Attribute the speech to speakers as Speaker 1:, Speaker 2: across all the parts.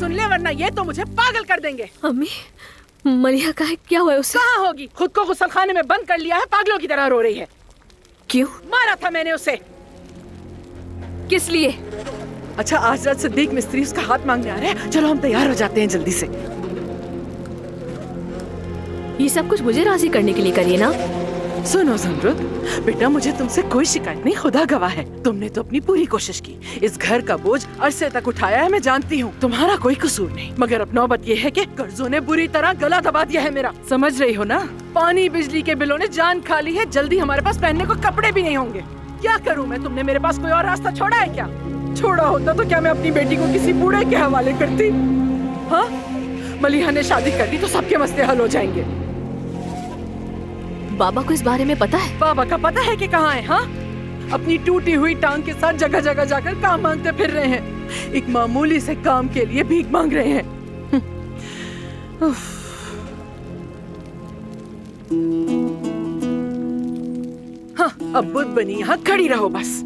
Speaker 1: सुन ले, वरना ये तो मुझे पागल कर देंगे।
Speaker 2: अम्मी, मलिहा का है, क्या हुआ है उसे?
Speaker 1: कहाँ होगी, खुद को गुस्लखाने में बंद कर लिया है, पागलों की तरह रो रही है।
Speaker 2: क्यों?
Speaker 1: मारा था मैंने उसे।
Speaker 2: किस लिए?
Speaker 1: अच्छा, आज रात सिद्दीक मिस्त्री उसका हाथ मांगने आ रहा है, चलो हम तैयार हो जाते हैं जल्दी से।
Speaker 2: ये सब कुछ मुझे राजी करने के लिए करिए ना।
Speaker 1: सुनो ज़मरुद, बेटा मुझे तुमसे कोई शिकायत नहीं, खुदा गवाह है, तुमने तो अपनी पूरी कोशिश की। इस घर का बोझ अरसे तक उठाया है, मैं जानती हूँ, तुम्हारा कोई कसूर नहीं। मगर अब नौबत ये है कि कर्जों ने बुरी तरह गला दबा दिया है मेरा, समझ रही हो ना? पानी बिजली के बिलों ने जान खा ली है, जल्दी हमारे पास पहनने को कपड़े भी नहीं होंगे। क्या करूँ मैं? तुमने मेरे पास कोई और रास्ता छोड़ा है क्या? छोड़ा होता तो क्या मैं अपनी बेटी को किसी बूढ़े के हवाले करती? हाँ, मलिहा ने शादी कर दी तो सबके मसले हल हो जाएंगे।
Speaker 2: बाबा को इस बारे में पता है?
Speaker 1: बाबा का पता है कि कहाँ है? हाँ, अपनी टूटी हुई टांग के साथ जगह जगह जाकर काम मांगते फिर रहे हैं, एक मामूली से काम के लिए भीख मांग रहे हैं। हाँ, अब बुद्ध बनी यहाँ खड़ी रहो बस।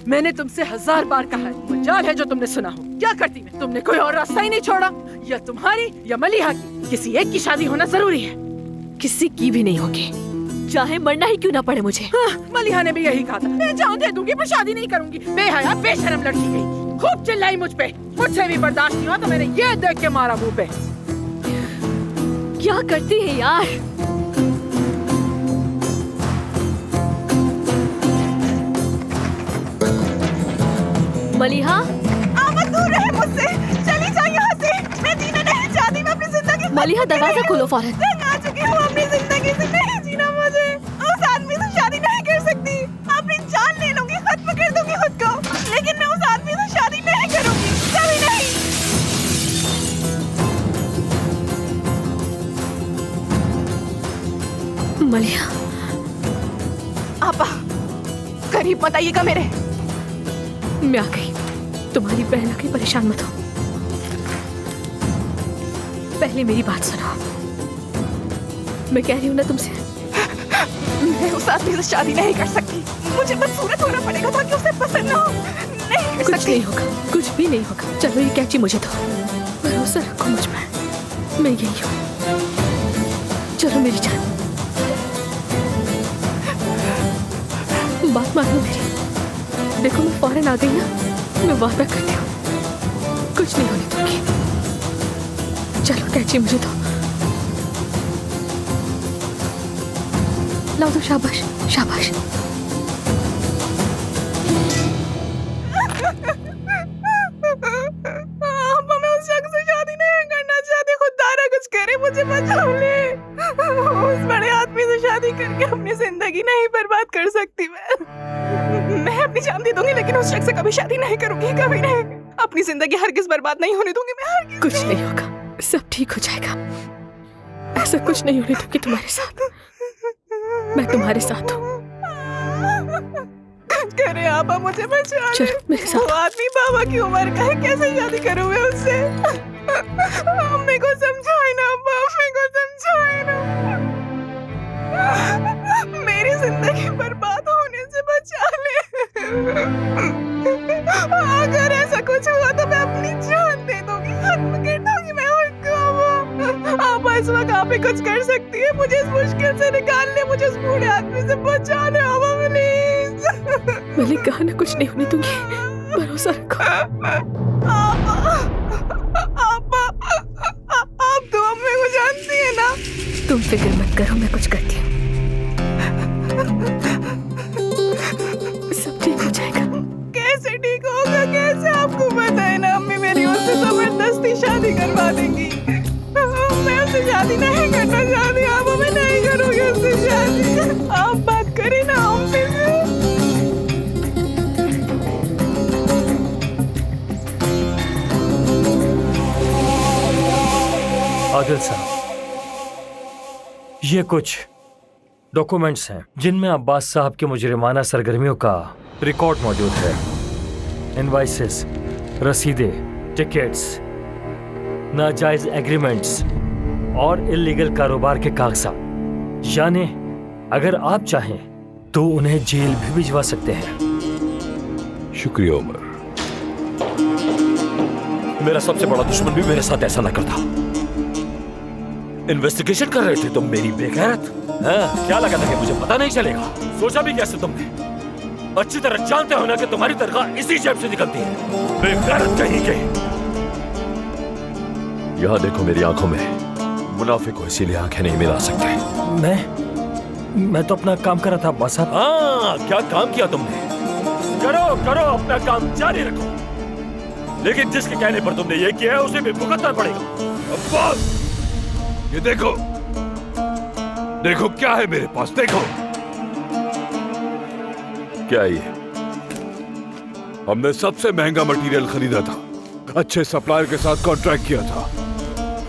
Speaker 1: मैंने तुमसे 1000 बार कहा है, मजाल है जो तुमने सुना हो। क्या करती मैं? तुमने कोई और रास्ता ही नहीं छोड़ा, या तुम्हारी या मलिहा की, किसी एक की शादी होना जरूरी है।
Speaker 2: किसी की भी नहीं होगी, चाहे मरना ही क्यों ना पड़े मुझे।
Speaker 1: हाँ, मलिहा ने भी यही कहा था, मैं जान दे दूंगी पर शादी नहीं करूंगी। बेहया बेशरम लड़की गई, खूब चिल्लाई मुझ पे, मुझसे भी बर्दाश्त नहीं हुआ तो मैंने ये देख के मारा मुंह पे।
Speaker 2: क्या करती है यार? मलिहा,
Speaker 1: आमद दूर रहे मुझसे, चली जाए यहाँ से, मैं जीना नहीं चाहती, मैं अपनी जिंदगी।
Speaker 2: मलिहा दरवाजा खोलो फौरन।
Speaker 1: तंग आ चुकी हूँ अपनी जिंदगी से, नहीं जीना मुझे। उस आदमी से शादी नहीं कर सकती, अपनी जान ले लूंगी, खत्म कर दूंगी खुद को, लेकिन मैं उस आदमी से शादी नहीं करूंगी, कभी नहीं।
Speaker 2: मलिहा,
Speaker 1: आपा, करीब मत आइएगा मेरे।
Speaker 2: मैं आ गई, तुम्हारी बहन आ गई, परेशान मत हो। पहले मेरी बात सुनो, मैं कह रही हूँ ना तुमसे,
Speaker 1: मैं उस आदमी से शादी नहीं कर सकती, मुझे बदसूरत होना पड़ेगा ताकि उसे पसंद ना हो। नहीं कर
Speaker 2: कुछ
Speaker 1: सकती।
Speaker 2: नहीं होगा, कुछ भी नहीं होगा। चलो ये कैची मुझे दो, भरोसा रखो मुझ में, मैं यही हूँ। चलो मेरी जान, बात मानो मेरी। देखो मैं फौरन आ गई ना, मैं वादा करती हूँ कुछ नहीं होने दूंगी। चलो कैची मुझे दो, लाओ तो, शाबाश शाबाश।
Speaker 1: मैं उस शख्स से शादी नहीं करना चाहती, खुदारा कुछ करे, मुझे बचा ले। उस बड़े आदमी से शादी करके अपनी जिंदगी नहीं बर्बाद कर सकती मैं अपनी जान दे दूंगी, लेकिन उस शख्स से कभी शादी नहीं करूंगी, कभी नहीं। अपनी जिंदगी हरगिज़ बर्बाद नहीं होने दूंगी मैं, हरगिज़।
Speaker 2: कुछ नहीं होगा, सब ठीक हो जाएगा, ऐसा कुछ नहीं होने दूंगी तुम्हारे साथ, मैं तुम्हारे साथ हूँ।
Speaker 1: करे आपा, मुझे बचा ले।
Speaker 2: चलो मेरे साथ।
Speaker 1: वो आदमी बाबा की उम्र का है, कैसे शादी करूं मैं उससे? अम्मी को समझाए ना अब्बा, अम्मी को समझाए ना, मेरी जिंदगी बर्बाद होने से बचा ले। अगर ऐसा कुछ हुआ तो मैं अपनी जान दे दूंगी, खत्म कर दूंगी मैं उसको। आप इस वक्त आप ही कुछ कर सकती है, मुझे इस मुश्किल से निकाल ले, मुझे उस बूढ़े आदमी से बचा ले आबा प्लीज।
Speaker 2: मैंने कहा ना कुछ नहीं होने दूंगी, भरोसा रखो।
Speaker 1: आप तो अम्मी को जानती है ना।
Speaker 2: तुम फिक्र मत करो, मैं कुछ करती हूँ, सब ठीक हो जाएगा।
Speaker 1: कैसे ठीक होगा, कैसे? आपको पता है ना अम्मी मेरी उससे जबरदस्ती शादी करवा देंगी। मैं उससे शादी नहीं करना चाहती, आप मैं नहीं करूँगी उससे शादी। आप बात करें ना अम्मी से।
Speaker 3: आदिल साहब, ये कुछ डॉक्यूमेंट्स हैं जिनमें अब्बास साहब की मुजरिमाना सरगर्मियों का रिकॉर्ड मौजूद है। इनवाइसेस, रसीदें, टिकट्स, नाजायज एग्रीमेंट्स और इल्लीगल कारोबार के कागजात। यानी अगर आप चाहें तो उन्हें जेल भी भिजवा सकते हैं।
Speaker 4: शुक्रिया उमर।
Speaker 3: मेरा सबसे बड़ा दुश्मन भी मेरे साथ ऐसा ना करता। इन्वेस्टिगेशन कर रहे थे तुम मेरी बेगैरत। हाँ, क्या लगा था कि मुझे पता नहीं चलेगा? सोचा भी कैसे तुमने? अच्छी तरह जानते हो ना कि तुम्हारी तनख्वाह इसी जेब से निकलती है। बेगैरत कहीं के। यहाँ देखो मेरी आंखों में, मुनाफे को इसीलिए आंखें नहीं मिला सकते। मैं तो अपना काम कर रहा था बस। हाँ, क्या काम किया तुमने? करो करो, अपना काम जारी रखो, लेकिन जिसके कहने पर तुमने ये किया है उसे भी भुगतना पड़ेगा।
Speaker 4: अब्बास, ये देखो, देखो क्या है मेरे पास, देखो।
Speaker 3: क्या ये?
Speaker 4: हमने सबसे महंगा मटेरियल खरीदा था, अच्छे सप्लायर के साथ कॉन्ट्रैक्ट किया था,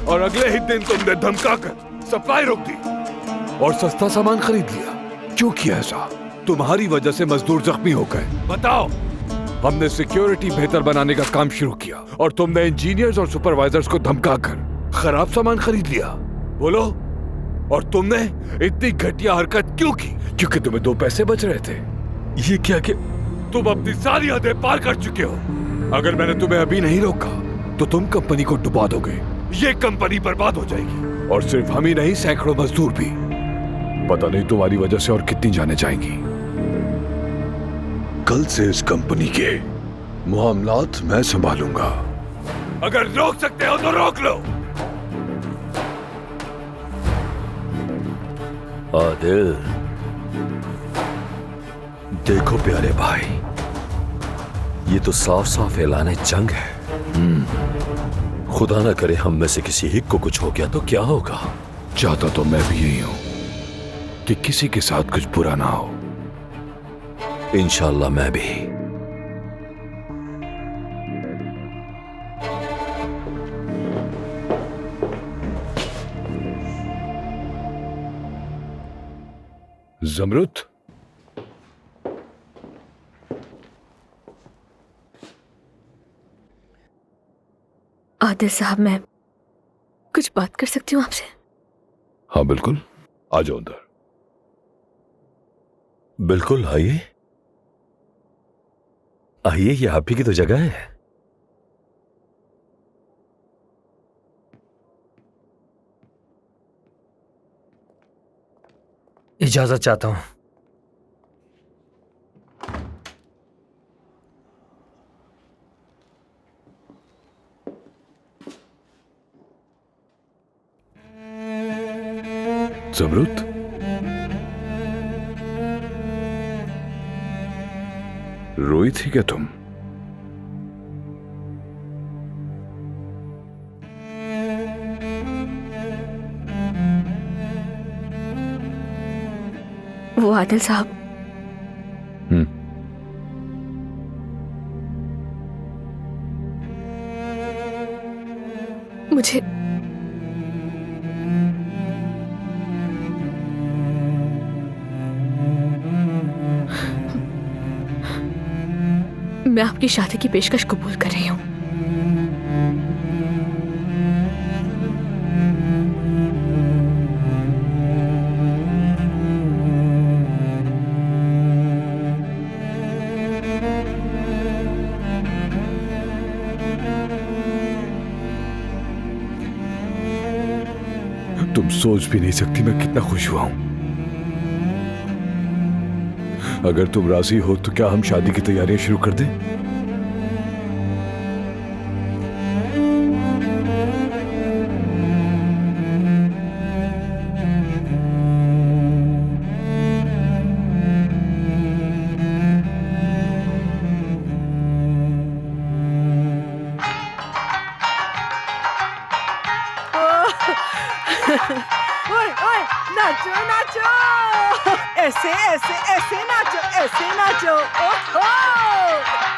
Speaker 4: और अगले ही दिन तुमने धमकाकर सप्लाई रोक दी और सस्ता सामान खरीद लिया। क्यों किया ऐसा? तुम्हारी वजह से मजदूर जख्मी हो गए। बताओ। हमने सिक्योरिटी बेहतर बनाने का काम शुरू किया और तुमने इंजीनियर्स और सुपरवाइजर्स को धमकाकर खराब सामान खरीद लिया। बोलो, और तुमने इतनी घटिया हरकत क्यों की? क्योंकि तुम्हें 2 पैसे बच रहे थे। ये क्या कि तुम अपनी सारी हदें पार कर चुके हो। अगर मैंने तुम्हें अभी नहीं रोका तो तुम कंपनी को डुबा दोगे। ये कंपनी बर्बाद हो जाएगी, और सिर्फ हम ही नहीं, सैकड़ों मजदूर भी। पता नहीं तुम्हारी वजह से और कितनी जाने जाएंगी। कल से इस कंपनी के मामलात मैं संभालूंगा। अगर रोक सकते हो तो रोक लो।
Speaker 3: आदिल, देखो प्यारे भाई, ये तो साफ साफ ऐलान जंग है। खुदा ना करे हम में से किसी एक को कुछ हो गया तो क्या होगा?
Speaker 4: चाहता तो मैं भी यही हूं कि किसी के साथ कुछ बुरा ना हो।
Speaker 3: इंशाल्लाह मैं भी।
Speaker 4: ज़मरुद,
Speaker 2: आदिल साहब, मैं कुछ बात कर सकती हूँ आपसे?
Speaker 4: हाँ बिल्कुल, आ जाओ अंदर।
Speaker 3: बिल्कुल, आइए आइए, ये आप ही की तो जगह है। इजाजत चाहता हूं।
Speaker 4: ज़मरुद, रोई थी क्या तुम?
Speaker 2: वो आदिल साहब, मुझे मैं आपकी शादी की पेशकश कबूल कर रही हूं।
Speaker 4: तुम सोच भी नहीं सकती मैं कितना खुश हुआ हूं। अगर तुम राजी हो तो क्या हम शादी की तैयारियां शुरू कर दें?
Speaker 1: ओए ओए, नाचो नाचो, ऐसे ऐसे ऐसे नाचो, ऐसे नाचो। ओहो,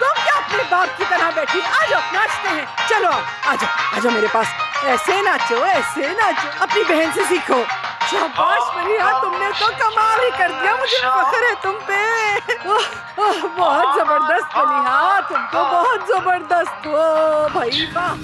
Speaker 1: तुम क्या अपने बाप की तरह बैठी? आ जाओ, नाचते हैं। चलो आ जाओ, आ जाओ मेरे पास। ऐसे नाचो, ऐसे नाचो, अपनी बहन से सीखो। शाबाश मरिया, तुमने तो कमाल ही कर दिया। मुझे फख्र है तुम पे। बहुत जबरदस्त मलिहा, तुम तो बहुत जबरदस्त हो भाई, वाह।